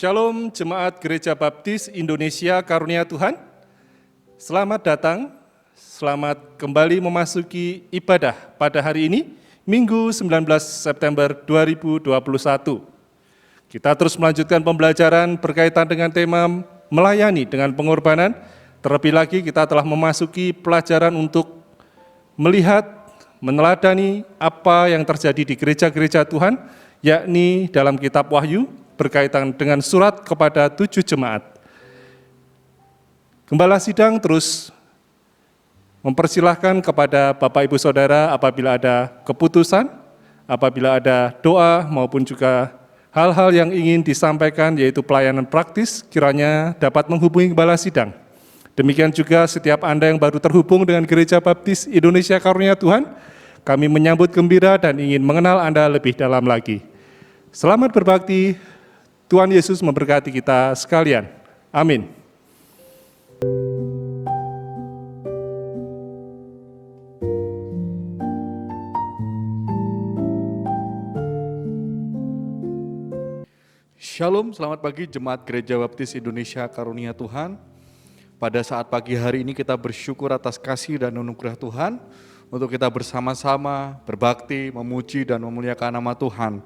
Shalom Jemaat Gereja Baptis Indonesia Karunia Tuhan. Selamat datang, selamat kembali memasuki ibadah pada hari ini, Minggu 19 September 2021. Kita terus melanjutkan pembelajaran berkaitan dengan tema melayani dengan pengorbanan. Terlebih lagi kita telah memasuki pelajaran untuk melihat, meneladani apa yang terjadi di gereja-gereja Tuhan, yakni dalam kitab Wahyu, berkaitan dengan surat kepada 7 jemaat. Gembala sidang terus mempersilahkan kepada Bapak Ibu Saudara apabila ada keputusan, apabila ada doa maupun juga hal-hal yang ingin disampaikan yaitu pelayanan praktis, kiranya dapat menghubungi Gembala sidang. Demikian juga setiap Anda yang baru terhubung dengan Gereja Baptis Indonesia Karunia Tuhan, kami menyambut gembira dan ingin mengenal Anda lebih dalam lagi. Selamat berbakti. Tuhan Yesus memberkati kita sekalian. Amin. Shalom, selamat pagi Jemaat Gereja Baptis Indonesia Karunia Tuhan. Pada saat pagi hari ini kita bersyukur atas kasih dan anugerah Tuhan untuk kita bersama-sama berbakti, memuji dan memuliakan nama Tuhan.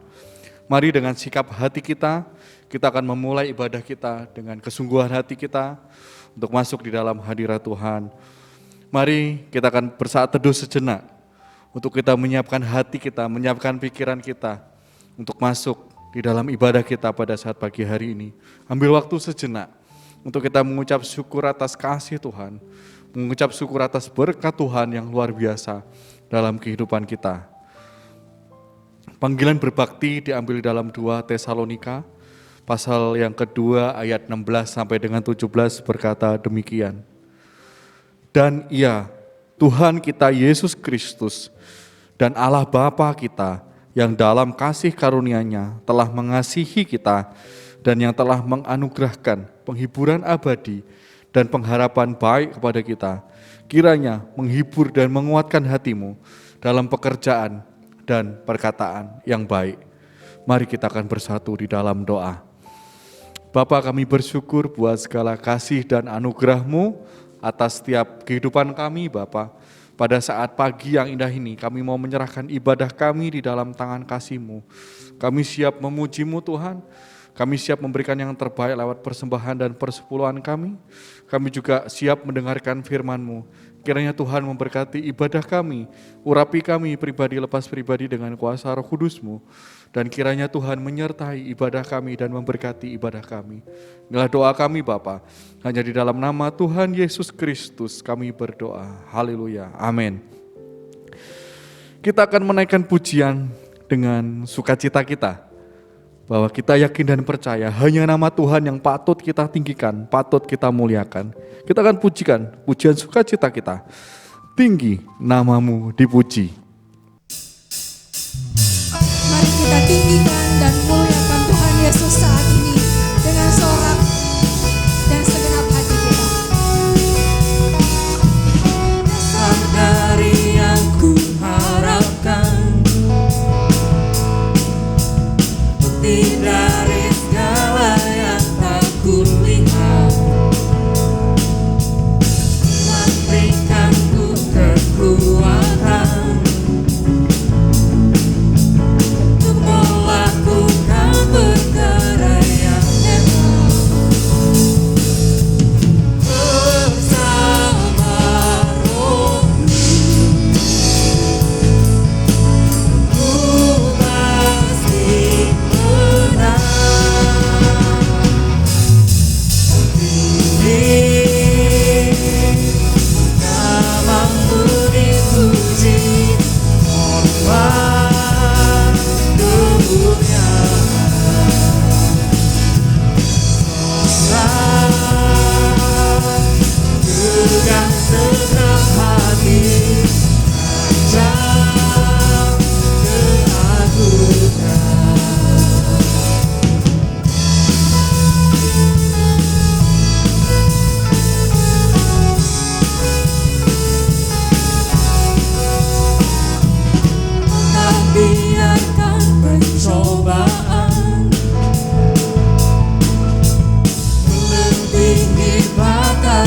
Mari dengan sikap hati kita akan memulai ibadah kita dengan kesungguhan hati kita untuk masuk di dalam hadirat Tuhan. Mari kita akan bersaat teduh sejenak untuk kita menyiapkan hati kita, menyiapkan pikiran kita untuk masuk di dalam ibadah kita pada saat pagi hari ini. Ambil waktu sejenak untuk kita mengucap syukur atas kasih Tuhan, mengucap syukur atas berkat Tuhan yang luar biasa dalam kehidupan kita. Panggilan berbakti diambil dalam 2 Tesalonika, pasal yang kedua ayat 16 sampai dengan 17 berkata demikian. Dan ia, Tuhan kita Yesus Kristus dan Allah Bapa kita yang dalam kasih karunia-Nya telah mengasihi kita dan yang telah menganugerahkan penghiburan abadi dan pengharapan baik kepada kita, kiranya menghibur dan menguatkan hatimu dalam pekerjaan dan perkataan yang baik. Mari kita akan bersatu di dalam doa. Bapa, kami bersyukur buat segala kasih dan anugerah-Mu atas setiap kehidupan kami, Bapa. Pada saat pagi yang indah ini, kami mau menyerahkan ibadah kami di dalam tangan kasih-Mu. Kami siap memuji-Mu Tuhan. Kami siap memberikan yang terbaik lewat persembahan dan persepuluhan kami. Kami juga siap mendengarkan firman-Mu. Kiranya Tuhan memberkati ibadah kami, urapi kami pribadi lepas pribadi dengan kuasa Roh Kudus-Mu. Dan kiranya Tuhan menyertai ibadah kami dan memberkati ibadah kami. Inilah doa kami Bapa. Hanya di dalam nama Tuhan Yesus Kristus kami berdoa. Haleluya. Amin. Kita akan menaikkan pujian dengan sukacita kita. Bahwa kita yakin dan percaya hanya nama Tuhan yang patut kita tinggikan, patut kita muliakan. Kita akan pujikan pujian sukacita kita. Tinggi namamu dipuji. Mari kita tinggikan dan muliakan Tuhan Yesus saat ini dengan sorak dan segenap hati kita. Dasar dari yang ku harapkan, bukti dari segala yang tak kulihat, memberikanku kekuatan untuk melakukan perkara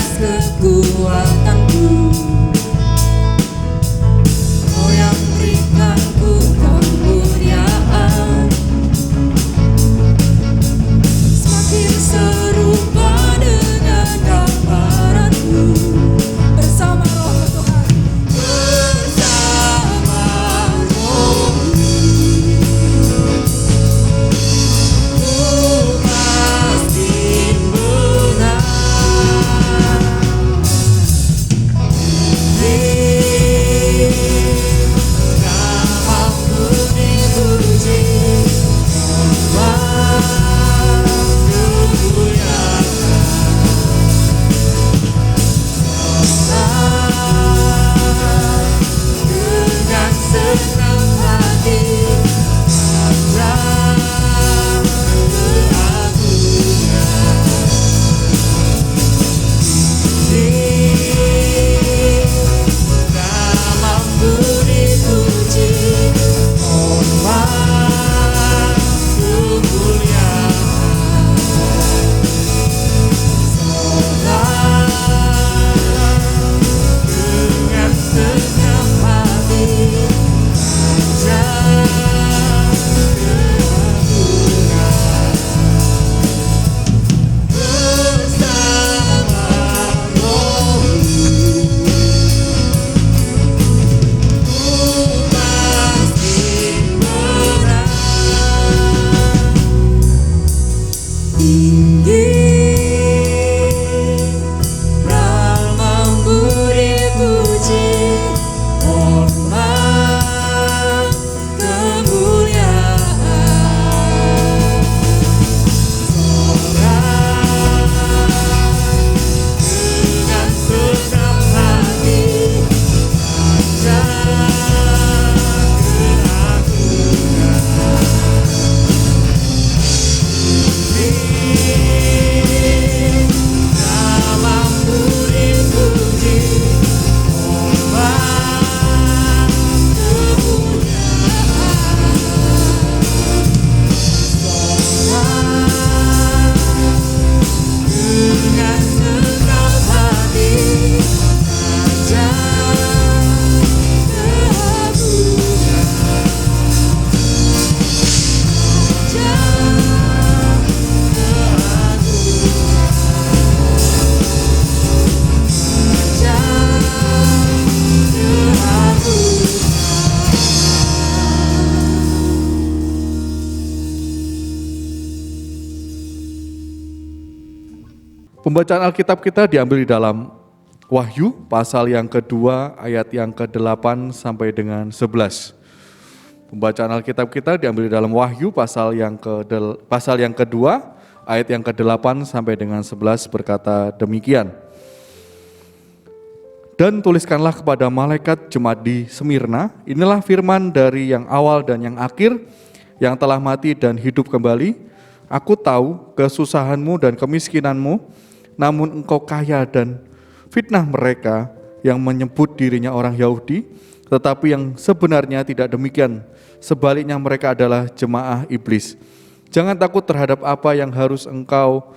atas kekuatanku. Kau yang berikanku kemuliaan, semakin serupa dengan gambaranmu. Bersama Roh Tuhan, Bersama Rohmu, ku pasti menang. Namamu dipuji, hormat kemuliaan. Dengan senang hati datang keagungan. Namamu dipuji, hormat kemuliaan. Dengan senang hati datang keagungan. Bersama Rohmu, ku pasti menang. Tinggi namamu dipuji, hormat kemuliaan. Dengan senang hati datang keagungan. Namamu dipuji, hormat kemuliaan. Dengan senang hati datang keagungan. Pembacaan Alkitab kita diambil di dalam Wahyu pasal yang kedua ayat yang ke-8 sampai dengan 11. Pembacaan Alkitab kita diambil di dalam Wahyu pasal yang kedua ayat yang ke-8 sampai dengan 11 berkata demikian. Dan tuliskanlah kepada malaikat jemaat di Semirna, inilah firman dari yang awal dan yang akhir, yang telah mati dan hidup kembali. Aku tahu kesusahanmu dan kemiskinanmu, namun engkau kaya dan fitnah mereka yang menyebut dirinya orang Yahudi, tetapi yang sebenarnya tidak demikian. Sebaliknya mereka adalah jemaah iblis. Jangan takut terhadap apa yang harus engkau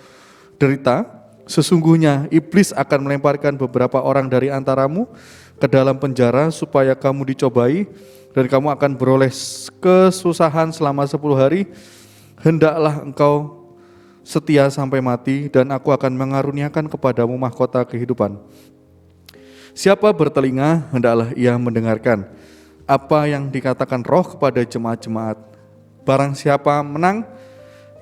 derita. Sesungguhnya iblis akan melemparkan beberapa orang dari antaramu ke dalam penjara supaya kamu dicobai dan kamu akan beroleh kesusahan selama 10 hari. Hendaklah engkau setia sampai mati dan aku akan mengaruniakan kepadamu mahkota kehidupan. Siapa bertelinga, hendaklah ia mendengarkan apa yang dikatakan Roh kepada jemaat-jemaat. Barang siapa menang,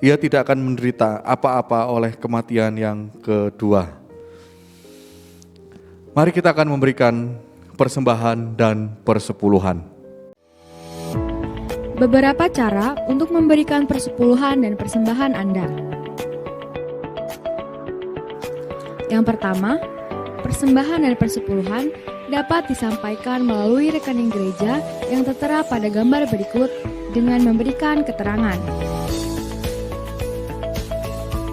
ia tidak akan menderita apa-apa oleh kematian yang kedua. Mari kita akan memberikan persembahan dan persepuluhan. Beberapa cara untuk memberikan persepuluhan dan persembahan Anda. Yang pertama, persembahan dan persepuluhan dapat disampaikan melalui rekening gereja yang tertera pada gambar berikut dengan memberikan keterangan.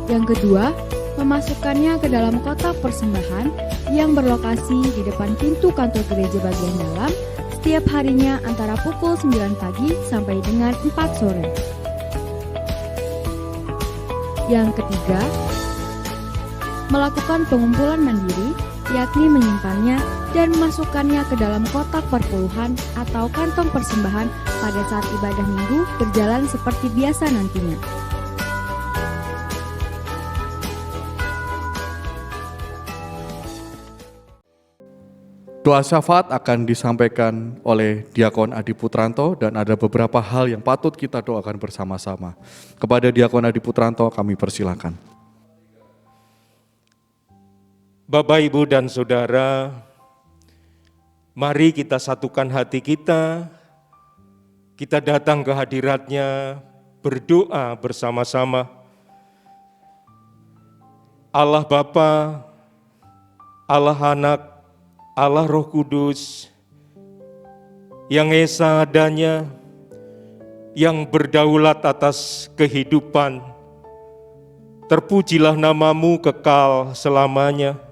Yang kedua, memasukkannya ke dalam kotak persembahan yang berlokasi di depan pintu kantor gereja bagian dalam setiap harinya antara pukul 9 pagi sampai dengan 4 sore. Yang ketiga, melakukan pengumpulan mandiri, yakni menyimpannya dan memasukkannya ke dalam kotak perpuluhan atau kantong persembahan pada saat ibadah minggu berjalan seperti biasa nantinya. Doa syafaat akan disampaikan oleh Diakon Adi Putranto dan ada beberapa hal yang patut kita doakan bersama-sama. Kepada Diakon Adi Putranto kami persilakan. Bapak, Ibu, dan Saudara, mari kita satukan hati kita datang ke hadirat-Nya, berdoa bersama-sama. Allah Bapa, Allah Anak, Allah Roh Kudus, yang esa adanya, yang berdaulat atas kehidupan, terpujilah nama-Mu kekal selamanya.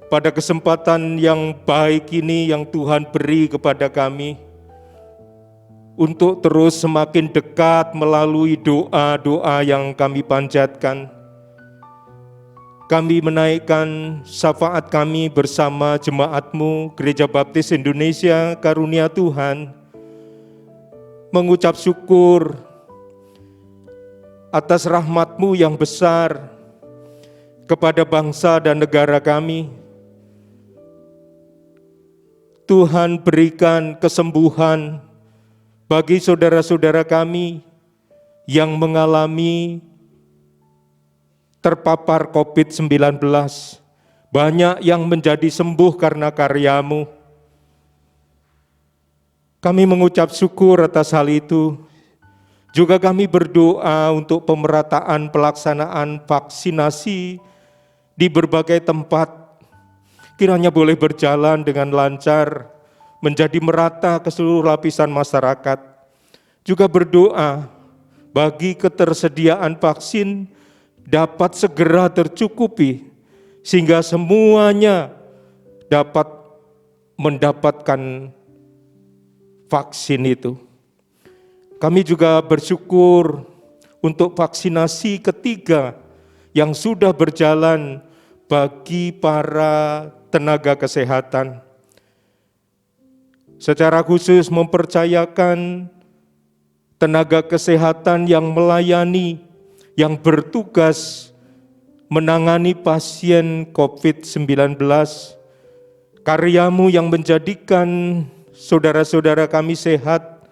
Pada kesempatan yang baik ini yang Tuhan beri kepada kami, untuk terus semakin dekat melalui doa-doa yang kami panjatkan, kami menaikkan syafaat kami bersama jemaat-Mu Gereja Baptis Indonesia Karunia Tuhan, mengucap syukur atas rahmat-Mu yang besar kepada bangsa dan negara kami. Tuhan berikan kesembuhan bagi saudara-saudara kami yang mengalami terpapar COVID-19. Banyak yang menjadi sembuh karena karya-Mu. Kami mengucap syukur atas hal itu. Juga kami berdoa untuk pemerataan pelaksanaan vaksinasi di berbagai tempat. Kiranya boleh berjalan dengan lancar, menjadi merata ke seluruh lapisan masyarakat. Juga berdoa bagi ketersediaan vaksin dapat segera tercukupi, sehingga semuanya dapat mendapatkan vaksin itu. Kami juga bersyukur untuk vaksinasi ketiga yang sudah berjalan bagi para tenaga kesehatan. Secara khusus mempercayakan tenaga kesehatan yang melayani, yang bertugas menangani pasien COVID-19, karya-Mu yang menjadikan saudara-saudara kami sehat,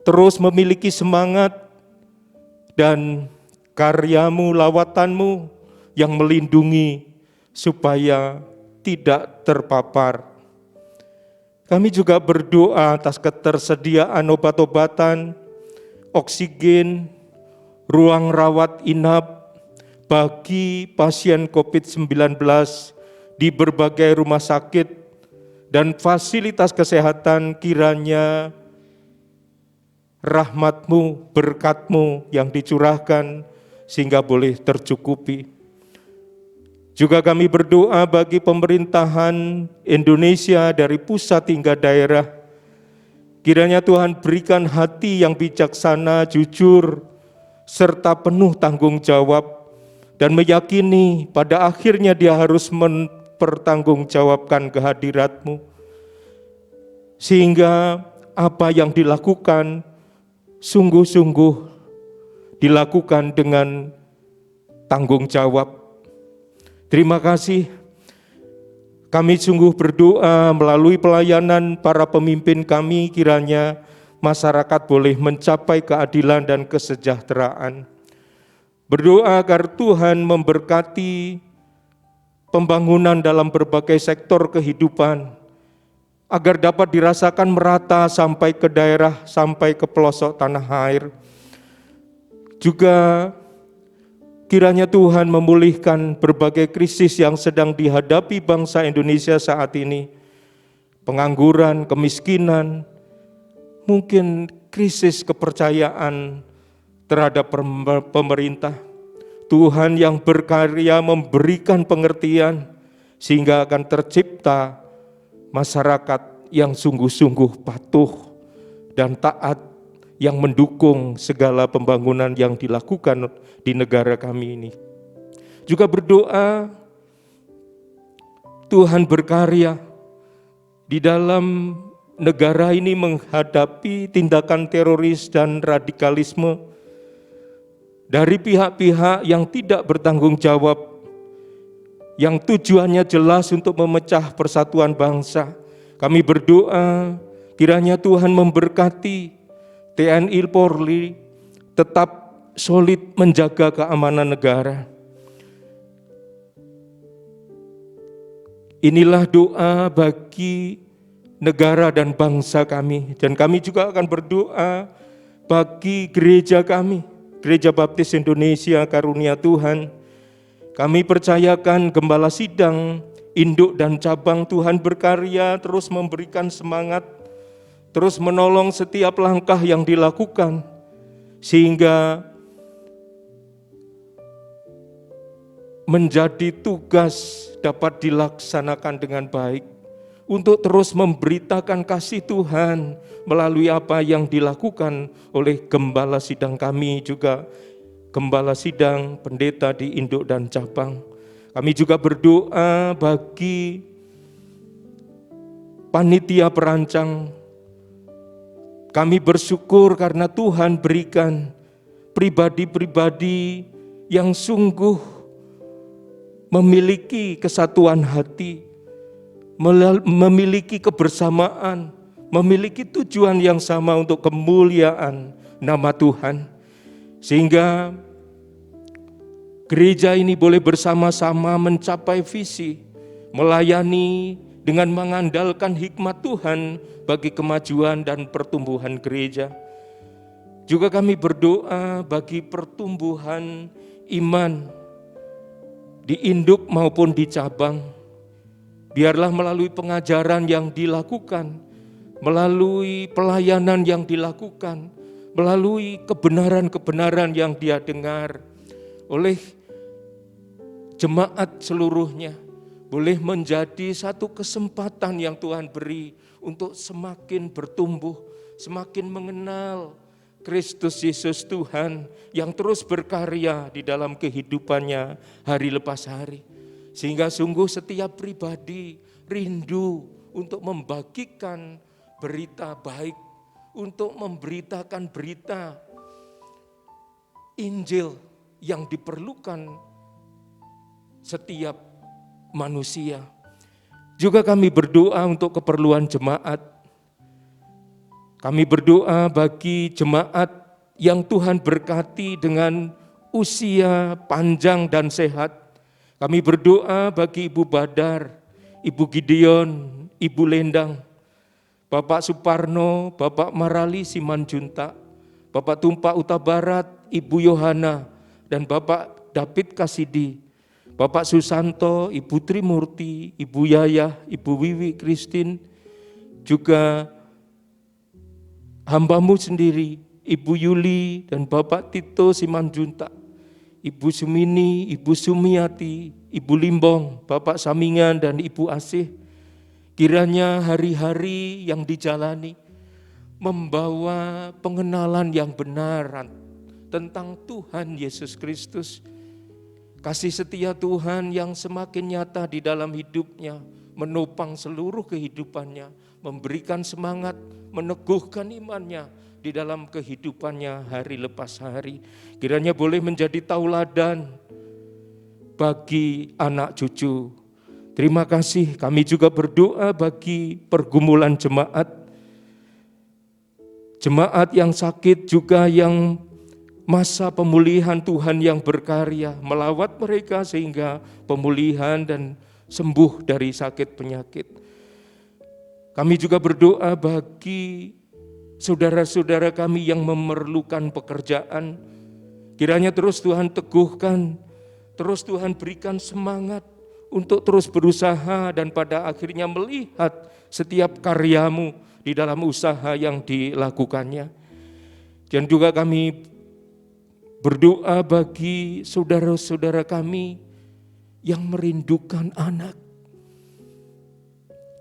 terus memiliki semangat, dan karya-Mu, lawatan-Mu yang melindungi supaya tidak terpapar. Kami juga berdoa atas ketersediaan obat-obatan, oksigen, ruang rawat inap bagi pasien COVID-19 di berbagai rumah sakit dan fasilitas kesehatan. Kiranya rahmat-Mu, berkat-Mu yang dicurahkan sehingga boleh tercukupi. Juga kami berdoa bagi pemerintahan Indonesia dari pusat hingga daerah. Kiranya Tuhan berikan hati yang bijaksana, jujur, serta penuh tanggung jawab, dan meyakini pada akhirnya dia harus mempertanggungjawabkan kehadirat-Mu, sehingga apa yang dilakukan sungguh-sungguh dilakukan dengan tanggung jawab. Terima kasih. Kami sungguh berdoa melalui pelayanan para pemimpin kami, kiranya masyarakat boleh mencapai keadilan dan kesejahteraan. Berdoa agar Tuhan memberkati pembangunan dalam berbagai sektor kehidupan, agar dapat dirasakan merata sampai ke daerah, sampai ke pelosok tanah air. Juga kiranya Tuhan memulihkan berbagai krisis yang sedang dihadapi bangsa Indonesia saat ini. Pengangguran, kemiskinan, mungkin krisis kepercayaan terhadap pemerintah. Tuhan yang berkarya memberikan pengertian sehingga akan tercipta masyarakat yang sungguh-sungguh patuh dan taat, yang mendukung segala pembangunan yang dilakukan di negara kami ini. Juga berdoa Tuhan berkarya di dalam negara ini menghadapi tindakan teroris dan radikalisme dari pihak-pihak yang tidak bertanggung jawab, yang tujuannya jelas untuk memecah persatuan bangsa. Kami berdoa kiranya Tuhan memberkati TNI Polri tetap solid menjaga keamanan negara. Inilah doa bagi negara dan bangsa kami. Dan kami juga akan berdoa bagi gereja kami, Gereja Baptis Indonesia Karunia Tuhan. Kami percayakan gembala sidang, induk dan cabang Tuhan berkarya, terus memberikan semangat, terus menolong setiap langkah yang dilakukan, sehingga menjadi tugas dapat dilaksanakan dengan baik untuk terus memberitakan kasih Tuhan melalui apa yang dilakukan oleh gembala sidang kami, juga gembala sidang pendeta di induk dan cabang. Kami juga berdoa bagi panitia perancang. Kami bersyukur karena Tuhan berikan pribadi-pribadi yang sungguh memiliki kesatuan hati, memiliki kebersamaan, memiliki tujuan yang sama untuk kemuliaan nama Tuhan. Sehingga gereja ini boleh bersama-sama mencapai visi, melayani dengan mengandalkan hikmat Tuhan bagi kemajuan dan pertumbuhan gereja. Juga kami berdoa bagi pertumbuhan iman di induk maupun di cabang. Biarlah melalui pengajaran yang dilakukan, melalui pelayanan yang dilakukan, melalui kebenaran-kebenaran yang dia dengar oleh jemaat seluruhnya, boleh menjadi satu kesempatan yang Tuhan beri untuk semakin bertumbuh, semakin mengenal Kristus Yesus Tuhan yang terus berkarya di dalam kehidupannya hari lepas hari. Sehingga sungguh setiap pribadi rindu untuk membagikan berita baik, untuk memberitakan berita Injil yang diperlukan setiap manusia. Juga kami berdoa untuk keperluan jemaat. Kami berdoa bagi jemaat yang Tuhan berkati dengan usia panjang dan sehat. Kami berdoa bagi Ibu Badar, Ibu Gideon, Ibu Lendang, Bapak Suparno, Bapak Marali Simanjuntak, Bapak Tumpak Utabarat, Ibu Yohana, dan Bapak David Kasidi, Bapak Susanto, Ibu Trimurti, Ibu Yayah, Ibu Wiwi Kristin, juga hambamu sendiri, Ibu Yuli dan Bapak Tito Simanjuntak, Ibu Sumini, Ibu Sumiati, Ibu Limbong, Bapak Samingan dan Ibu Asih. Kiranya hari-hari yang dijalani membawa pengenalan yang benar tentang Tuhan Yesus Kristus. Kasih setia Tuhan yang semakin nyata di dalam hidupnya, menopang seluruh kehidupannya, memberikan semangat, meneguhkan imannya di dalam kehidupannya hari lepas hari. Kiranya boleh menjadi tauladan bagi anak cucu. Terima kasih. Kami juga berdoa bagi pergumulan jemaat. Jemaat yang sakit juga yang masa pemulihan Tuhan yang berkarya melawat mereka sehingga pemulihan dan sembuh dari sakit penyakit. Kami juga berdoa bagi saudara-saudara kami yang memerlukan pekerjaan. Kiranya terus Tuhan teguhkan, terus Tuhan berikan semangat untuk terus berusaha dan pada akhirnya melihat setiap karyamu di dalam usaha yang dilakukannya. Dan juga kami berdoa bagi saudara-saudara kami yang merindukan anak.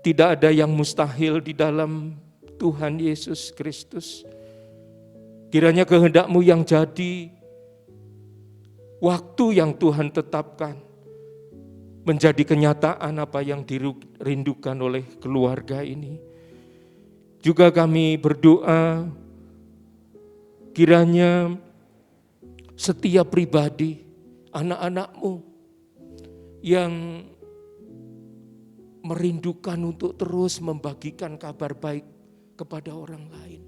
Tidak ada yang mustahil di dalam Tuhan Yesus Kristus. Kiranya kehendak-Mu yang jadi waktu yang Tuhan tetapkan menjadi kenyataan apa yang dirindukan oleh keluarga ini. Juga kami berdoa kiranya setiap pribadi, anak-anak-Mu yang merindukan untuk terus membagikan kabar baik kepada orang lain,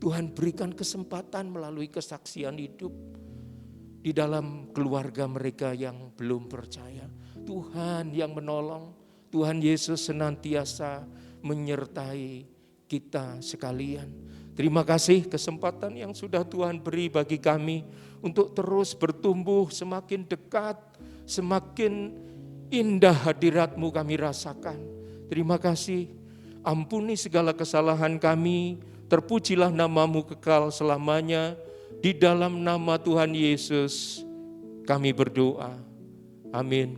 Tuhan berikan kesempatan melalui kesaksian hidup di dalam keluarga mereka yang belum percaya. Tuhan yang menolong, Tuhan Yesus senantiasa menyertai kita sekalian. Terima kasih kesempatan yang sudah Tuhan beri bagi kami untuk terus bertumbuh semakin dekat, semakin indah hadirat-Mu kami rasakan. Terima kasih, ampuni segala kesalahan kami, terpujilah nama-Mu kekal selamanya. Di dalam nama Tuhan Yesus kami berdoa. Amin.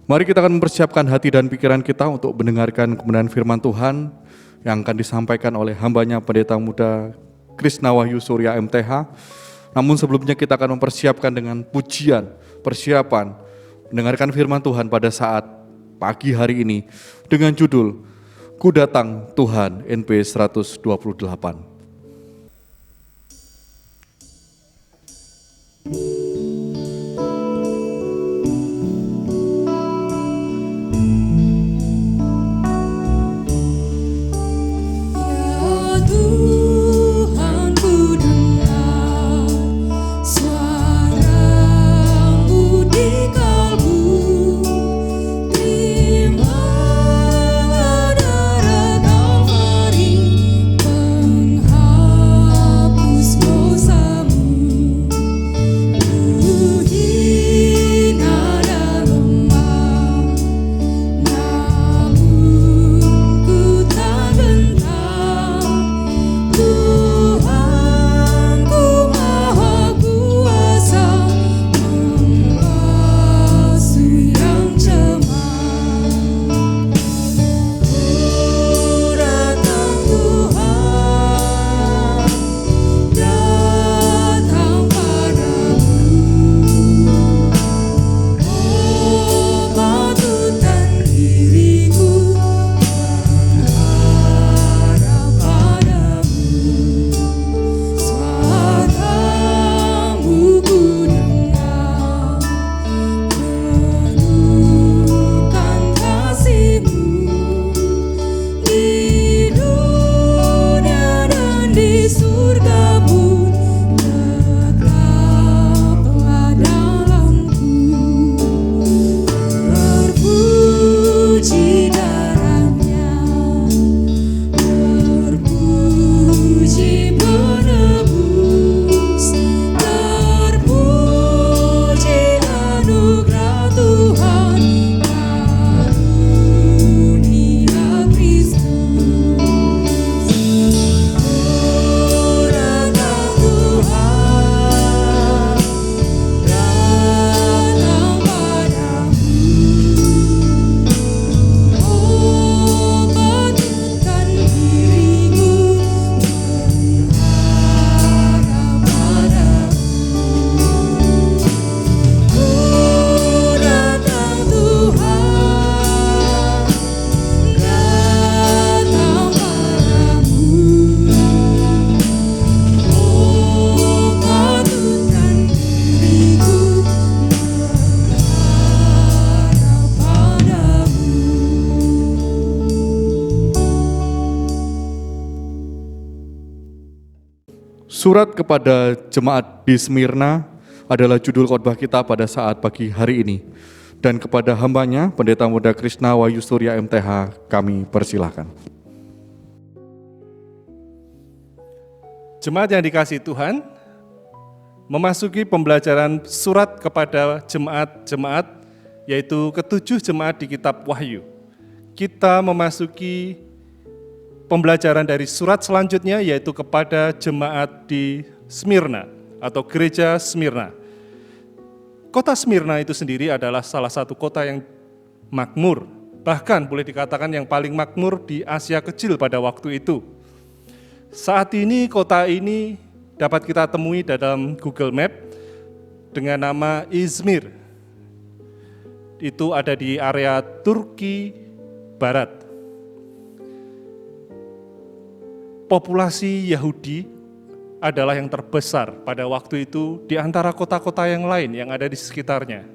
Mari kita akan mempersiapkan hati dan pikiran kita untuk mendengarkan kebenaran firman Tuhan yang akan disampaikan oleh hambanya Pendeta Muda Krishna Wahyu Surya MTH. Namun sebelumnya kita akan mempersiapkan dengan pujian, persiapan mendengarkan firman Tuhan pada saat pagi hari ini dengan judul Ku Datang Tuhan, NP 128. Surat kepada jemaat di Smyrna adalah judul khotbah kita pada saat pagi hari ini. Dan kepada hambanya, Pendeta Muda Krishna Wahyu Surya MTH, kami persilahkan. Jemaat yang dikasihi Tuhan, memasuki pembelajaran surat kepada jemaat-jemaat, yaitu ketujuh jemaat di kitab Wahyu. Kita memasuki pembelajaran dari surat selanjutnya, yaitu kepada jemaat di Smyrna atau gereja Smyrna. Kota Smyrna itu sendiri adalah salah satu kota yang makmur, bahkan boleh dikatakan yang paling makmur di Asia Kecil pada waktu itu. Saat ini kota ini dapat kita temui dalam Google Map dengan nama Izmir. Itu ada di area Turki Barat. Populasi Yahudi adalah yang terbesar pada waktu itu di antara kota-kota yang lain yang ada di sekitarnya.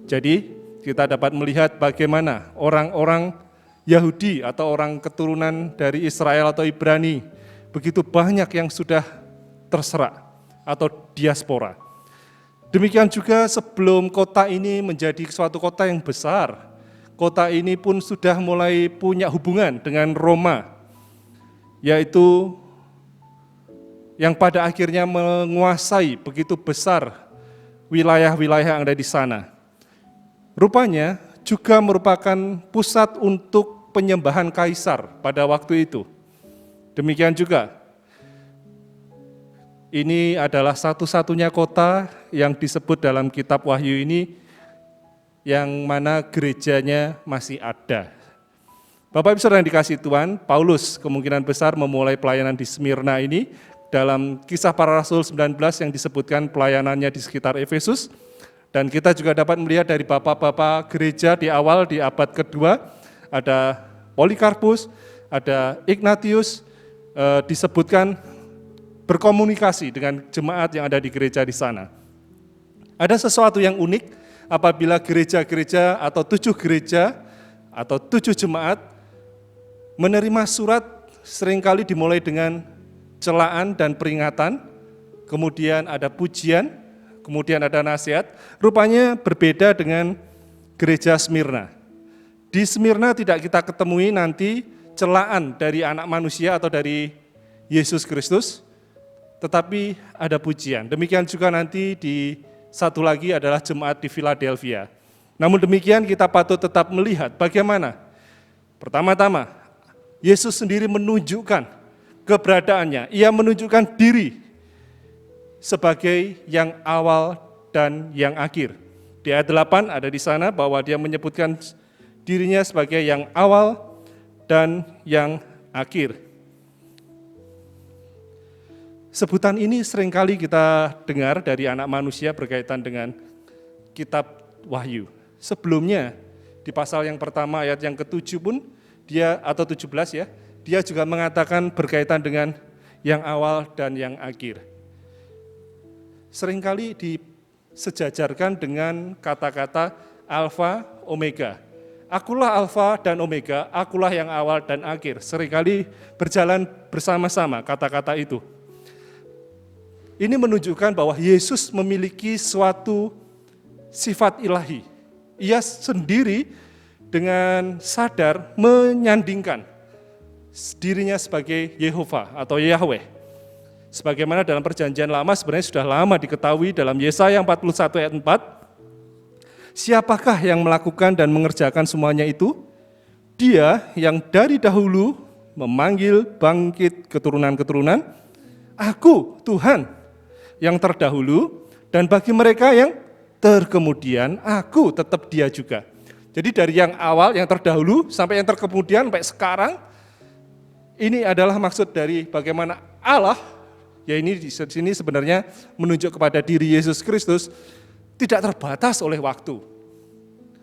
Jadi kita dapat melihat bagaimana orang-orang Yahudi atau orang keturunan dari Israel atau Ibrani begitu banyak yang sudah terserak atau diaspora. Demikian juga sebelum kota ini menjadi suatu kota yang besar, kota ini pun sudah mulai punya hubungan dengan Roma, yaitu yang pada akhirnya menguasai begitu besar wilayah-wilayah yang ada di sana. Rupanya juga merupakan pusat untuk penyembahan kaisar pada waktu itu. Demikian juga, ini adalah satu-satunya kota yang disebut dalam kitab Wahyu ini yang mana gerejanya masih ada. Bapak Ibu Saudara yang dikasihi Tuhan, Paulus kemungkinan besar memulai pelayanan di Smyrna ini dalam Kisah Para Rasul 19 yang disebutkan pelayanannya di sekitar Efesus. Dan kita juga dapat melihat dari bapak-bapak gereja di awal di abad kedua, ada Polikarpus, ada Ignatius, disebutkan berkomunikasi dengan jemaat yang ada di gereja di sana. Ada sesuatu yang unik apabila gereja-gereja atau 7 gereja atau 7 jemaat menerima surat seringkali dimulai dengan celaan dan peringatan, kemudian ada pujian, kemudian ada nasihat. Rupanya berbeda dengan gereja Smyrna. Di Smyrna tidak kita ketemui nanti celaan dari anak manusia atau dari Yesus Kristus, tetapi ada pujian. Demikian juga nanti di satu lagi adalah jemaat di Philadelphia. Namun demikian kita patut tetap melihat bagaimana pertama-tama Yesus sendiri menunjukkan keberadaannya. Ia menunjukkan diri sebagai yang awal dan yang akhir. Di ayat 8 ada di sana bahwa dia menyebutkan dirinya sebagai yang awal dan yang akhir. Sebutan ini seringkali kita dengar dari anak manusia berkaitan dengan kitab Wahyu. Sebelumnya di pasal yang pertama ayat yang ke-7 pun dia atau 17 ya, dia juga mengatakan berkaitan dengan yang awal dan yang akhir. Seringkali disejajarkan dengan kata-kata alfa, omega. Akulah alfa dan omega, akulah yang awal dan akhir. Seringkali berjalan bersama-sama kata-kata itu. Ini menunjukkan bahwa Yesus memiliki suatu sifat ilahi. Ia sendiri dengan sadar menyandingkan dirinya sebagai Yehova atau Yahweh. Sebagaimana dalam perjanjian lama sebenarnya sudah lama diketahui dalam Yesaya 41 ayat 4, siapakah yang melakukan dan mengerjakan semuanya itu? Dia yang dari dahulu memanggil bangkit keturunan-keturunan, aku Tuhan yang terdahulu, dan bagi mereka yang terkemudian, aku tetap dia juga. Jadi dari yang awal, yang terdahulu, sampai yang terkemudian, sampai sekarang, ini adalah maksud dari bagaimana Allah, ya ini di sini sebenarnya menunjuk kepada diri Yesus Kristus, tidak terbatas oleh waktu.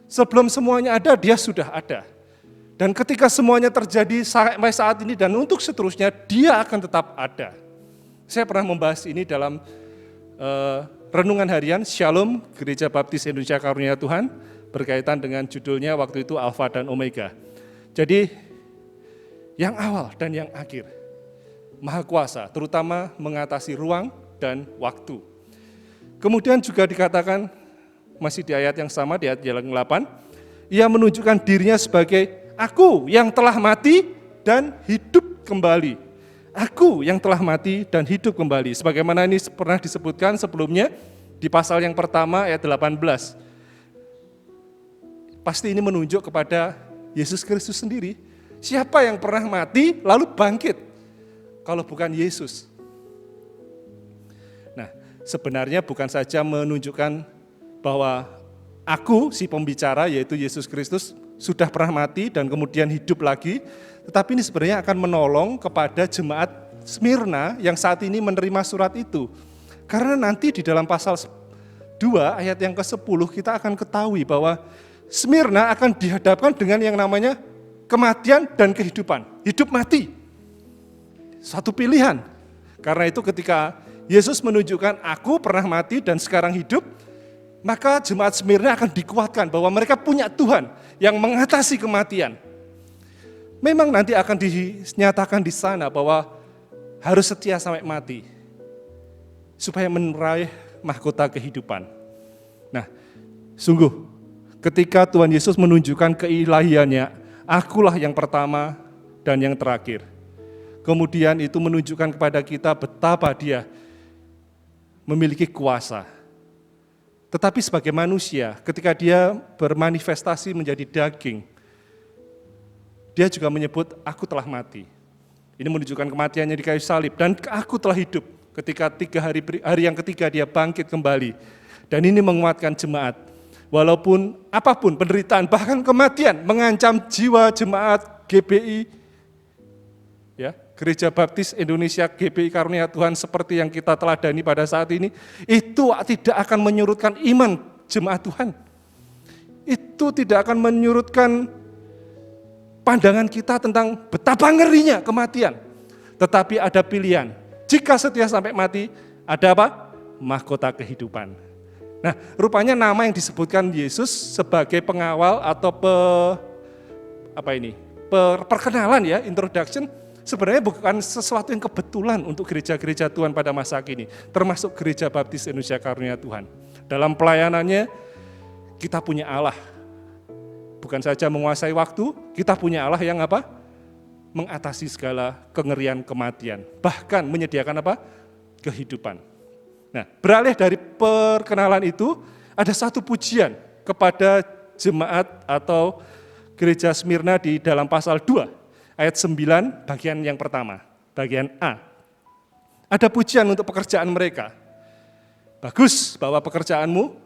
Sebelum semuanya ada, dia sudah ada. Dan ketika semuanya terjadi sampai saat ini dan untuk seterusnya, dia akan tetap ada. Saya pernah membahas ini dalam renungan harian Shalom Gereja Baptis Indonesia Karunia Tuhan, berkaitan dengan judulnya waktu itu Alfa dan Omega. Jadi yang awal dan yang akhir, Maha Kuasa, terutama mengatasi ruang dan waktu. Kemudian juga dikatakan, masih di ayat yang sama, di ayat yang 8, ia menunjukkan dirinya sebagai aku yang telah mati dan hidup kembali. Aku yang telah mati dan hidup kembali. Sebagaimana ini pernah disebutkan sebelumnya di pasal yang pertama ayat 18. Pasti ini menunjuk kepada Yesus Kristus sendiri. Siapa yang pernah mati lalu bangkit? Kalau bukan Yesus. Nah, sebenarnya bukan saja menunjukkan bahwa aku, si pembicara yaitu Yesus Kristus, sudah pernah mati dan kemudian hidup lagi, tetapi ini sebenarnya akan menolong kepada jemaat Smyrna yang saat ini menerima surat itu. Karena nanti di dalam pasal 2 ayat yang ke-10 kita akan ketahui bahwa Smyrna akan dihadapkan dengan yang namanya kematian dan kehidupan. Hidup mati. Suatu pilihan. Karena itu ketika Yesus menunjukkan aku pernah mati dan sekarang hidup, maka jemaat Smyrna akan dikuatkan bahwa mereka punya Tuhan yang mengatasi kematian. Memang nanti akan dinyatakan di sana bahwa harus setia sampai mati, supaya meraih mahkota kehidupan. Nah, sungguh ketika Tuhan Yesus menunjukkan keilahiannya, akulah yang pertama dan yang terakhir. Kemudian itu menunjukkan kepada kita betapa dia memiliki kuasa. Tetapi sebagai manusia, ketika dia bermanifestasi menjadi daging, dia juga menyebut, aku telah mati. Ini menunjukkan kematiannya di kayu salib. Dan aku telah hidup ketika hari yang ketiga dia bangkit kembali. Dan ini menguatkan jemaat. Walaupun apapun penderitaan, bahkan kematian mengancam jiwa jemaat GBI, ya, Gereja Baptis Indonesia GBI Karunia Tuhan seperti yang kita teladani pada saat ini, itu tidak akan menyurutkan iman jemaat Tuhan. Itu tidak akan menyurutkan pandangan kita tentang betapa ngerinya kematian. Tetapi ada pilihan. Jika setia sampai mati, ada apa? Mahkota kehidupan. Nah, rupanya nama yang disebutkan Yesus sebagai pengawal atau perkenalan ya, introduction, sebenarnya bukan sesuatu yang kebetulan untuk gereja-gereja Tuhan pada masa kini, termasuk Gereja Baptis Indonesia Karunia Tuhan. Dalam pelayanannya, kita punya Allah. Bukan saja menguasai waktu, kita punya Allah yang apa? Mengatasi segala kengerian kematian. Bahkan menyediakan apa? Kehidupan. Nah, beralih dari perkenalan itu, ada satu pujian kepada jemaat atau gereja Smyrna di dalam pasal 2, ayat 9, bagian yang pertama, bagian A. Ada pujian untuk pekerjaan mereka. Bagus bahwa pekerjaanmu,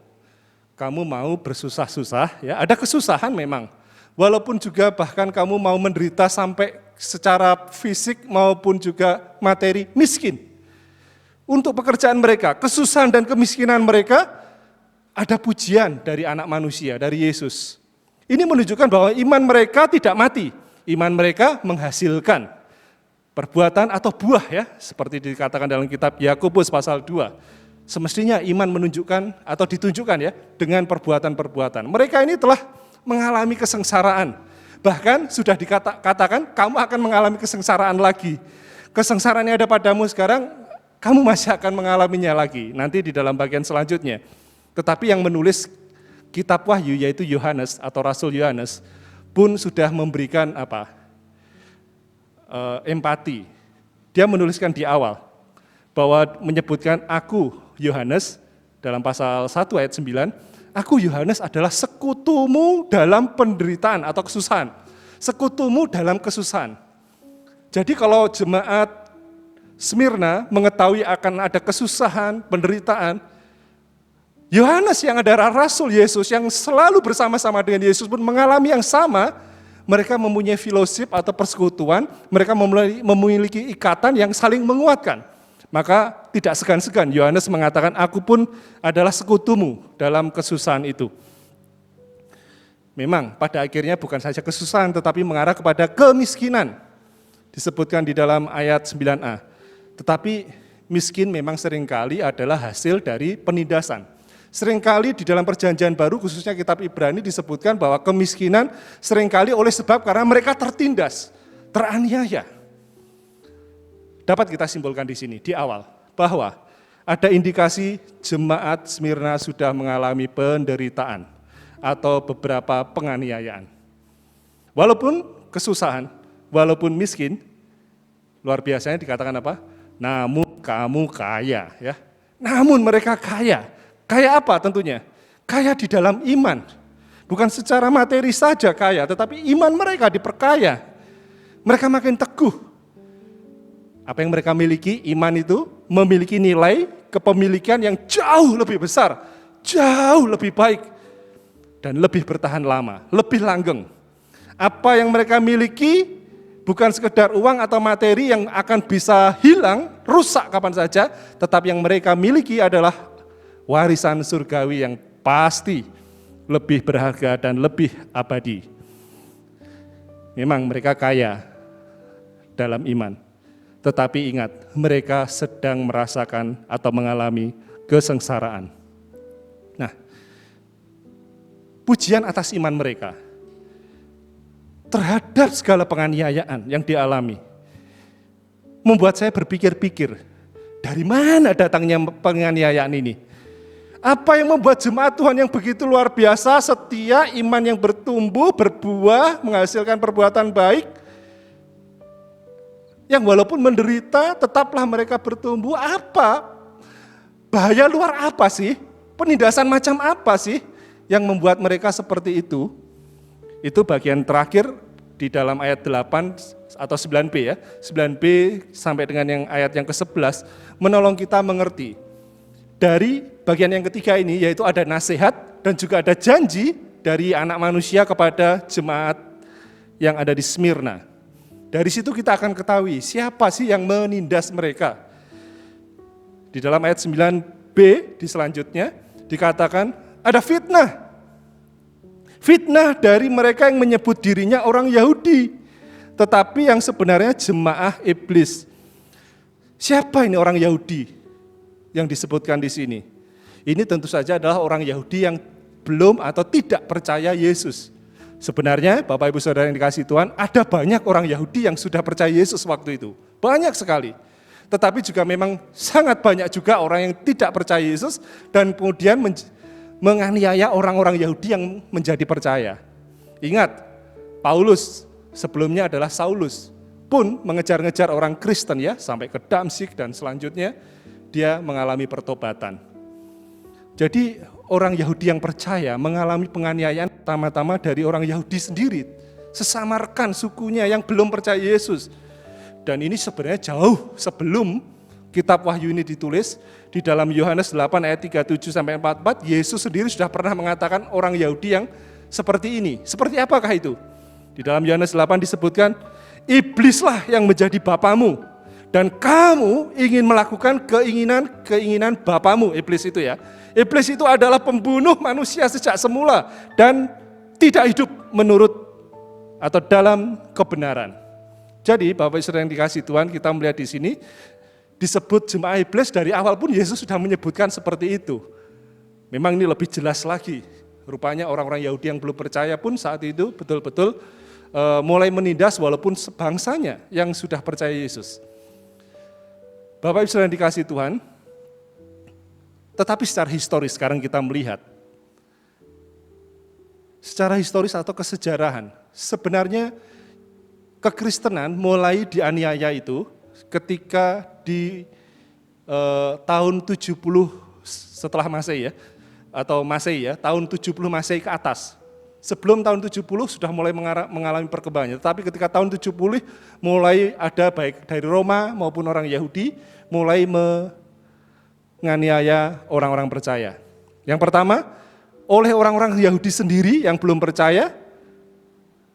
kamu mau bersusah-susah, ya, ada kesusahan memang. Walaupun juga bahkan kamu mau menderita sampai secara fisik maupun juga materi miskin. Untuk pekerjaan mereka, kesusahan dan kemiskinan mereka, ada pujian dari anak manusia, dari Yesus. Ini menunjukkan bahwa iman mereka tidak mati. Iman mereka menghasilkan perbuatan atau buah ya, seperti dikatakan dalam kitab Yakobus pasal 2. Semestinya iman menunjukkan atau ditunjukkan ya dengan perbuatan-perbuatan. Mereka ini telah mengalami kesengsaraan. Bahkan sudah dikatakan kamu akan mengalami kesengsaraan lagi. Kesengsaraan yang ada padamu sekarang, kamu masih akan mengalaminya lagi nanti di dalam bagian selanjutnya. Tetapi yang menulis kitab Wahyu yaitu Yohanes atau Rasul Yohanes pun sudah memberikan empati. Dia menuliskan di awal bahwa menyebutkan aku Yohanes dalam pasal 1 ayat 9, aku Yohanes adalah sekutumu dalam penderitaan atau kesusahan. Sekutumu dalam kesusahan. Jadi kalau jemaat Smyrna mengetahui akan ada kesusahan, penderitaan, Yohanes yang adalah Rasul Yesus yang selalu bersama-sama dengan Yesus pun mengalami yang sama. Mereka mempunyai fellowship atau persekutuan, mereka memiliki ikatan yang saling menguatkan. Maka tidak segan-segan Yohanes mengatakan aku pun adalah sekutumu dalam kesusahan itu. Memang pada akhirnya bukan saja kesusahan tetapi mengarah kepada kemiskinan. Disebutkan di dalam ayat 9a. Tetapi miskin memang seringkali adalah hasil dari penindasan. Seringkali di dalam perjanjian baru khususnya kitab Ibrani disebutkan bahwa kemiskinan seringkali oleh sebab karena mereka tertindas, teraniaya. Dapat kita simpulkan di sini, di awal, bahwa ada indikasi jemaat Smyrna sudah mengalami penderitaan atau beberapa penganiayaan. Walaupun kesusahan, walaupun miskin, luar biasanya dikatakan apa? Namun kamu kaya, ya. Namun mereka kaya. Kaya apa tentunya? Kaya di dalam iman. Bukan secara materi saja kaya, tetapi iman mereka diperkaya. Mereka makin teguh. Apa yang mereka miliki, iman itu memiliki nilai kepemilikan yang jauh lebih besar, jauh lebih baik, dan lebih bertahan lama, lebih langgeng. Apa yang mereka miliki bukan sekedar uang atau materi yang akan bisa hilang, rusak kapan saja, tetapi yang mereka miliki adalah warisan surgawi yang pasti lebih berharga dan lebih abadi. Memang mereka kaya dalam iman, tetapi ingat, mereka sedang merasakan atau mengalami kesengsaraan. Nah, pujian atas iman mereka terhadap segala penganiayaan yang dialami membuat saya berpikir-pikir, dari mana datangnya penganiayaan ini? Apa yang membuat jemaat Tuhan yang begitu luar biasa, setia, iman yang bertumbuh, berbuah, menghasilkan perbuatan baik, yang walaupun menderita tetaplah mereka bertumbuh? Apa? Bahaya luar apa sih? Penindasan macam apa sih yang membuat mereka seperti itu? Itu bagian terakhir di dalam ayat 8 atau 9b ya. 9b sampai dengan yang ayat yang ke-11 menolong kita mengerti. Dari bagian yang ketiga ini yaitu ada nasihat dan juga ada janji dari anak manusia kepada jemaat yang ada di Smyrna. Dari situ kita akan ketahui siapa sih yang menindas mereka. Di dalam ayat 9b di selanjutnya dikatakan ada fitnah. Fitnah dari mereka yang menyebut dirinya orang Yahudi, tetapi yang sebenarnya jemaah iblis. Siapa ini orang Yahudi yang disebutkan di sini? Ini tentu saja adalah orang Yahudi yang belum atau tidak percaya Yesus. Sebenarnya Bapak Ibu Saudara yang dikasihi Tuhan, ada banyak orang Yahudi yang sudah percaya Yesus waktu itu. Banyak sekali. Tetapi juga memang sangat banyak juga orang yang tidak percaya Yesus dan kemudian menganiaya orang-orang Yahudi yang menjadi percaya. Ingat, Paulus sebelumnya adalah Saulus, pun mengejar-ngejar orang Kristen ya, sampai ke Damsyik dan selanjutnya dia mengalami pertobatan. Jadi orang Yahudi yang percaya mengalami penganiayaan pertama-tama dari orang Yahudi sendiri, sesama rekan sukunya yang belum percaya Yesus. Dan ini sebenarnya jauh sebelum kitab Wahyu ini ditulis. Di dalam Yohanes 8 ayat 37 sampai 44, Yesus sendiri sudah pernah mengatakan orang Yahudi yang seperti ini. Seperti apakah itu? Di dalam Yohanes 8 disebutkan, iblislah yang menjadi bapamu dan kamu ingin melakukan keinginan bapamu. Iblis itu ya. Iblis itu adalah pembunuh manusia sejak semula dan tidak hidup menurut atau dalam kebenaran. Jadi Bapak Ibu Saudara yang dikasihi Tuhan, kita melihat di sini disebut jemaah iblis dari awal pun Yesus sudah menyebutkan seperti itu. Memang ini lebih jelas lagi. Rupanya orang-orang Yahudi yang belum percaya pun saat itu betul-betul mulai menindas walaupun sebangsanya yang sudah percaya Yesus. Bapak Ibu Saudara yang dikasihi Tuhan, tetapi secara historis sekarang kita melihat, secara historis atau kesejarahan, sebenarnya kekristenan mulai dianiaya itu ketika di tahun 70 setelah Masehi ya, atau Masehi ya, tahun 70 Masehi ke atas. Sebelum tahun 70 sudah mulai mengalami perkembangan, tetapi ketika tahun 70 mulai ada baik dari Roma maupun orang Yahudi mulai menganiaya orang-orang percaya. Yang pertama, oleh orang-orang Yahudi sendiri yang belum percaya,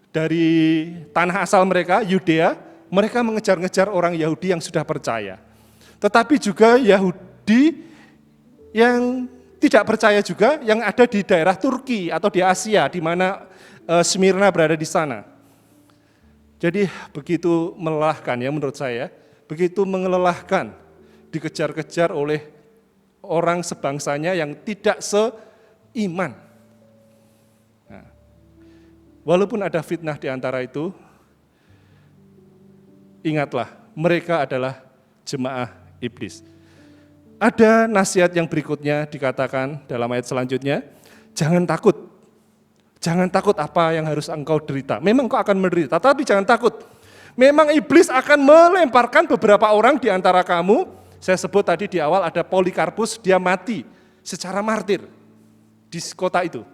dari tanah asal mereka, Yudea, mereka mengejar-ngejar orang Yahudi yang sudah percaya. Tetapi juga Yahudi yang tidak percaya juga, yang ada di daerah Turki atau di Asia, di mana Smyrna berada di sana. Jadi begitu melelahkan ya menurut saya, begitu mengelelahkan, dikejar-kejar oleh orang sebangsanya yang tidak seiman. Nah, walaupun ada fitnah di antara itu, ingatlah mereka adalah jemaah iblis. Ada nasihat yang berikutnya dikatakan dalam ayat selanjutnya, jangan takut. Jangan takut apa yang harus engkau derita. Memang engkau akan menderita, tapi jangan takut. Memang iblis akan melemparkan beberapa orang di antara kamu. Saya sebut tadi di awal ada Polikarpus, dia mati secara martir di kota itu.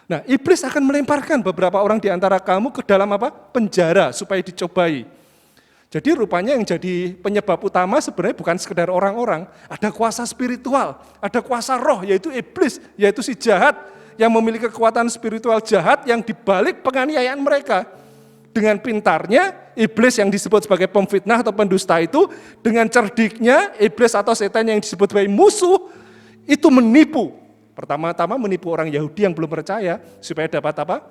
Nah, iblis akan melemparkan beberapa orang di antara kamu ke dalam apa? Penjara supaya dicobai. Jadi rupanya yang jadi penyebab utama sebenarnya bukan sekedar orang-orang, ada kuasa spiritual, ada kuasa roh yaitu iblis, yaitu si jahat yang memiliki kekuatan spiritual jahat yang dibalik penganiayaan mereka. Dengan pintarnya, iblis yang disebut sebagai pemfitnah atau pendusta itu, dengan cerdiknya, iblis atau setan yang disebut sebagai musuh, itu menipu. Pertama-tama menipu orang Yahudi yang belum percaya, supaya dapat apa?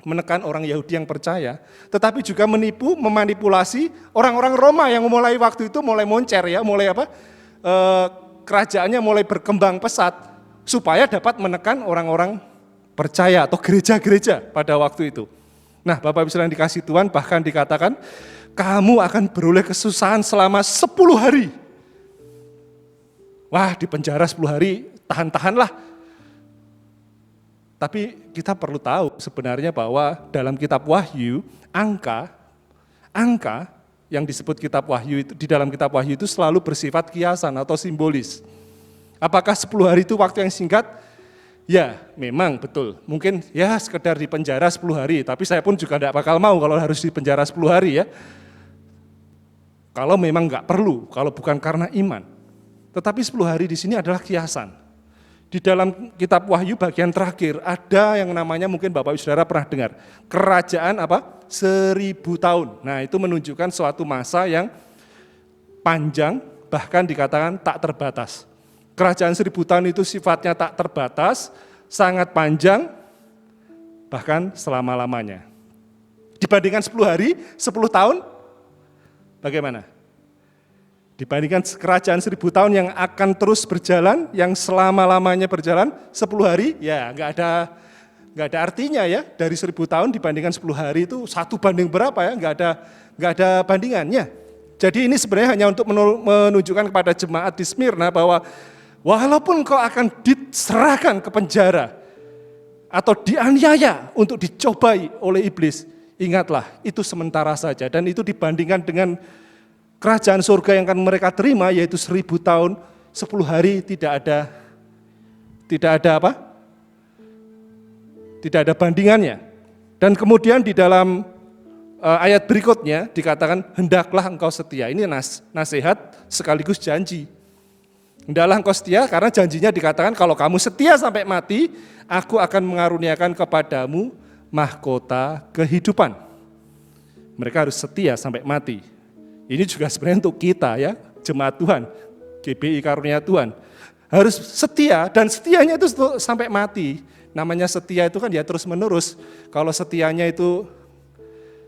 Menekan orang Yahudi yang percaya. Tetapi juga menipu, memanipulasi orang-orang Roma yang mulai waktu itu mulai moncer ya, mulai apa? Kerajaannya mulai berkembang pesat, supaya dapat menekan orang-orang percaya atau gereja-gereja pada waktu itu. Nah, Bapak Ibu sekalian dikasih Tuhan, bahkan dikatakan kamu akan beroleh kesusahan selama 10 hari. Wah, di penjara 10 hari, tahan-tahanlah. Tapi kita perlu tahu sebenarnya bahwa dalam kitab Wahyu, angka yang disebut kitab Wahyu itu, di dalam kitab Wahyu itu selalu bersifat kiasan atau simbolis. Apakah 10 hari itu waktu yang singkat? Ya, memang betul. Mungkin ya sekedar di penjara 10 hari, tapi saya pun juga tidak bakal mau kalau harus di penjara 10 hari ya. Kalau memang enggak perlu, kalau bukan karena iman. Tetapi 10 hari di sini adalah kiasan. Di dalam kitab Wahyu bagian terakhir ada yang namanya mungkin Bapak Ibu Saudara pernah dengar. Kerajaan apa? 1000 tahun. Nah, itu menunjukkan suatu masa yang panjang, bahkan dikatakan tak terbatas. Kerajaan 1000 tahun itu sifatnya tak terbatas, sangat panjang, bahkan selama-lamanya. Dibandingkan 10 hari, 10 tahun, bagaimana? Dibandingkan kerajaan 1000 tahun yang akan terus berjalan, yang selama-lamanya berjalan, 10 hari, ya nggak ada artinya ya. Dari 1000 tahun dibandingkan 10 hari itu 1 banding berapa ya, nggak ada bandingannya. Jadi ini sebenarnya hanya untuk menunjukkan kepada jemaat di Smyrna bahwa walaupun kau akan diserahkan ke penjara atau dianiaya untuk dicobai oleh iblis, ingatlah itu sementara saja, dan itu dibandingkan dengan kerajaan surga yang akan mereka terima, yaitu 1000 tahun, 10 hari tidak ada apa? Tidak ada bandingannya. Dan kemudian di dalam ayat berikutnya dikatakan, hendaklah engkau setia. Ini nasihat sekaligus janji. Hendaklah engkau setia, karena janjinya dikatakan kalau kamu setia sampai mati, aku akan mengaruniakan kepadamu mahkota kehidupan. Mereka harus setia sampai mati. Ini juga sebenarnya untuk kita ya, jemaat Tuhan, GBI Karunia Tuhan. Harus setia, dan setianya itu sampai mati. Namanya setia itu kan ya terus menerus. Kalau setianya itu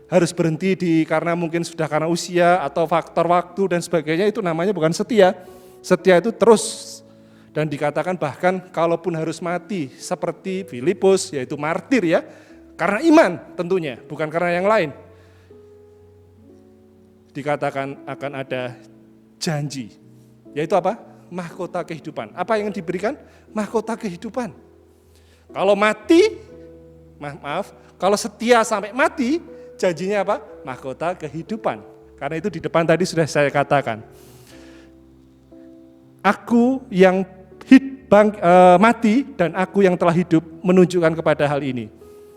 harus berhenti karena mungkin sudah karena usia atau faktor waktu dan sebagainya, itu namanya bukan setia. Setia itu terus, dan dikatakan bahkan kalaupun harus mati seperti Filipus, yaitu martir ya, karena iman tentunya, bukan karena yang lain. Dikatakan akan ada janji, yaitu apa? Mahkota kehidupan. Apa yang diberikan? Mahkota kehidupan. Kalau mati, kalau setia sampai mati, janjinya apa? Mahkota kehidupan. Karena itu di depan tadi sudah saya katakan. Aku yang mati dan aku yang telah hidup menunjukkan kepada hal ini.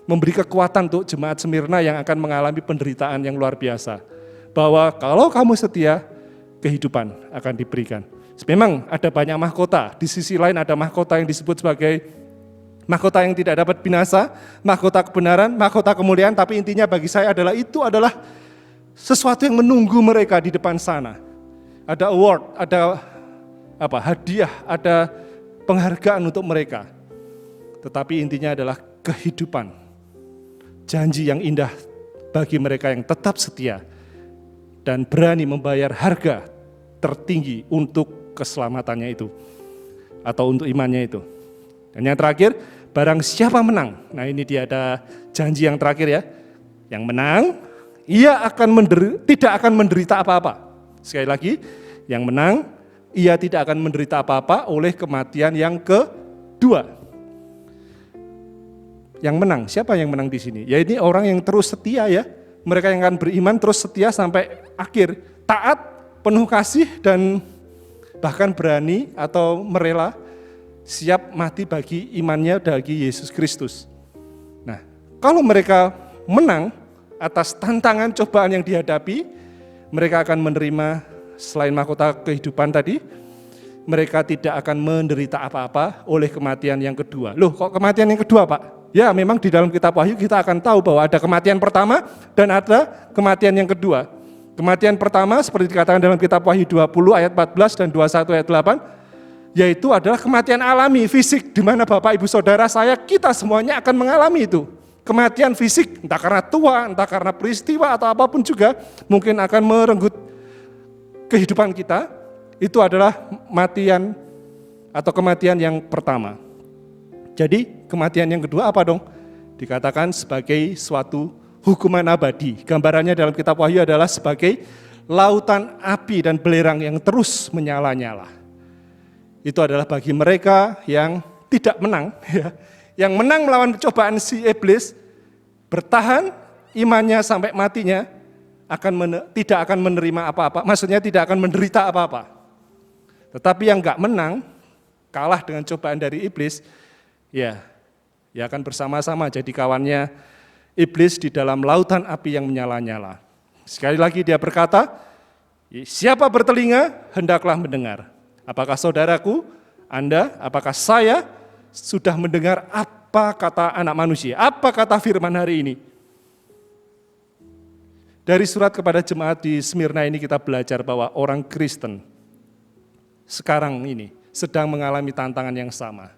Memberi kekuatan untuk jemaat Smyrna yang akan mengalami penderitaan yang luar biasa. Bahwa kalau kamu setia, kehidupan akan diberikan. Memang ada banyak mahkota, di sisi lain ada mahkota yang disebut sebagai mahkota yang tidak dapat binasa, mahkota kebenaran, mahkota kemuliaan, tapi intinya bagi saya itu adalah sesuatu yang menunggu mereka di depan sana. Ada award, ada hadiah, ada penghargaan untuk mereka. Tetapi intinya adalah kehidupan, janji yang indah bagi mereka yang tetap setia dan berani membayar harga tertinggi untuk keselamatannya itu, atau untuk imannya itu. Dan yang terakhir, barang siapa menang, nah ini dia ada janji yang terakhir ya, yang menang, ia tidak akan menderita apa-apa. Sekali lagi, yang menang, ia tidak akan menderita apa-apa oleh kematian yang kedua. Yang menang, siapa yang menang di sini? Ya ini orang yang terus setia ya, mereka yang akan beriman terus setia sampai akhir, taat, penuh kasih, dan bahkan berani atau merela siap mati bagi imannya bagi Yesus Kristus. Nah, kalau mereka menang atas tantangan cobaan yang dihadapi, mereka akan menerima selain mahkota kehidupan tadi, mereka tidak akan menderita apa-apa oleh kematian yang kedua. Loh, kok kematian yang kedua, Pak? Ya, memang di dalam kitab Wahyu kita akan tahu bahwa ada kematian pertama dan ada kematian yang kedua. Kematian pertama seperti dikatakan dalam kitab Wahyu 20 ayat 14 dan 21 ayat 8, yaitu adalah kematian alami, fisik, di mana Bapak Ibu Saudara saya, kita semuanya akan mengalami itu. Kematian fisik, entah karena tua, entah karena peristiwa atau apapun juga, mungkin akan merenggut kehidupan kita. Itu adalah kematian atau kematian yang pertama. Jadi kematian yang kedua apa dong? Dikatakan sebagai suatu hukuman abadi. Gambarannya dalam kitab Wahyu adalah sebagai lautan api dan belerang yang terus menyala-nyala. Itu adalah bagi mereka yang tidak menang, ya. Yang menang melawan cobaan si iblis, bertahan imannya sampai matinya, tidak akan menerima apa-apa, maksudnya tidak akan menderita apa-apa. Tetapi yang enggak menang, kalah dengan cobaan dari iblis, ya akan bersama-sama jadi kawannya iblis di dalam lautan api yang menyala-nyala. Sekali lagi dia berkata, siapa bertelinga, hendaklah mendengar. Apakah saudaraku, Anda, apakah saya sudah mendengar apa kata anak manusia, apa kata firman hari ini? Dari surat kepada jemaat di Smyrna ini kita belajar bahwa orang Kristen sekarang ini sedang mengalami tantangan yang sama.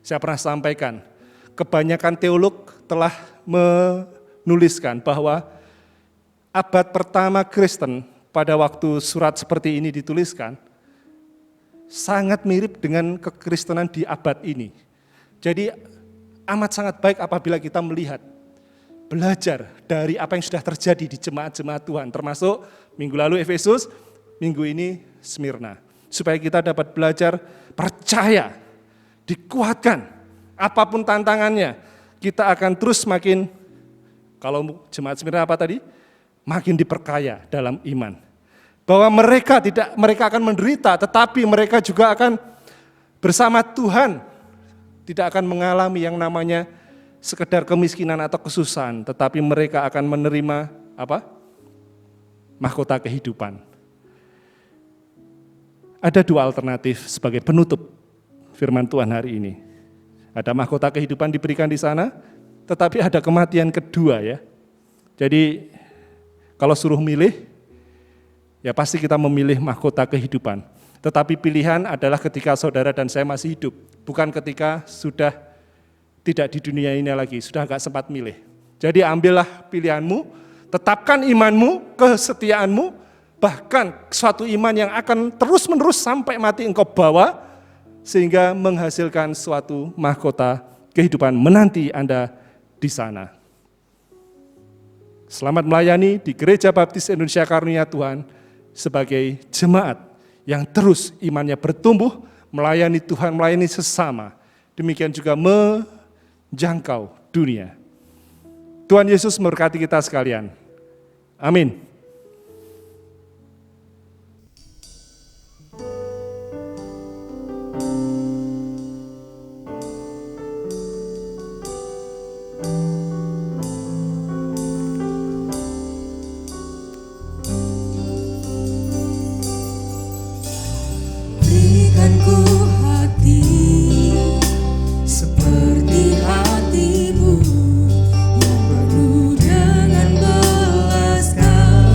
Saya pernah sampaikan, kebanyakan teolog telah menuliskan bahwa abad pertama Kristen pada waktu surat seperti ini dituliskan, sangat mirip dengan kekristenan di abad ini. Jadi amat sangat baik apabila kita melihat, belajar dari apa yang sudah terjadi di jemaat-jemaat Tuhan, termasuk minggu lalu Efesus, minggu ini Smyrna. Supaya kita dapat belajar percaya, dikuatkan, apapun tantangannya, kita akan terus makin, kalau jemaat Smyrna apa tadi? Makin diperkaya dalam iman. Bahwa mereka akan menderita, tetapi mereka juga akan bersama Tuhan, tidak akan mengalami yang namanya sekedar kemiskinan atau kesusahan, tetapi mereka akan menerima apa? Mahkota kehidupan. Ada dua alternatif sebagai penutup firman Tuhan hari ini. Ada mahkota kehidupan diberikan di sana, tetapi ada kematian kedua ya. Jadi kalau suruh milih, ya pasti kita memilih mahkota kehidupan. Tetapi pilihan adalah ketika saudara dan saya masih hidup, bukan ketika sudah tidak di dunia ini lagi, sudah enggak sempat milih. Jadi ambillah pilihanmu, tetapkan imanmu, kesetiaanmu, bahkan suatu iman yang akan terus-menerus sampai mati engkau bawa, sehingga menghasilkan suatu mahkota kehidupan menanti Anda di sana. Selamat melayani di Gereja Baptis Indonesia Karunia Tuhan sebagai jemaat yang terus imannya bertumbuh, melayani Tuhan, melayani sesama. Demikian juga menjangkau dunia. Tuhan Yesus memberkati kita sekalian. Amin. Berikan ku hati seperti hatimu yang penuh dengan belas kasih.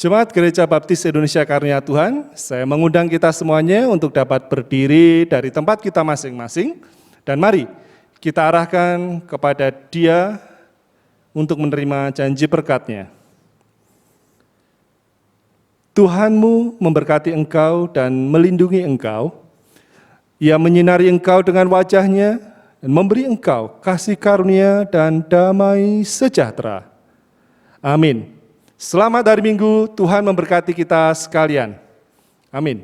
Jemaat Gereja Baptis Indonesia Karunia Tuhan, saya mengundang kita semuanya untuk dapat berdiri dari tempat kita masing-masing, dan mari kita arahkan kepada Dia untuk menerima janji berkat-Nya. Tuhanmu memberkati engkau dan melindungi engkau. Ia menyinari engkau dengan wajah-Nya dan memberi engkau kasih karunia dan damai sejahtera. Amin. Selamat hari Minggu, Tuhan memberkati kita sekalian. Amin.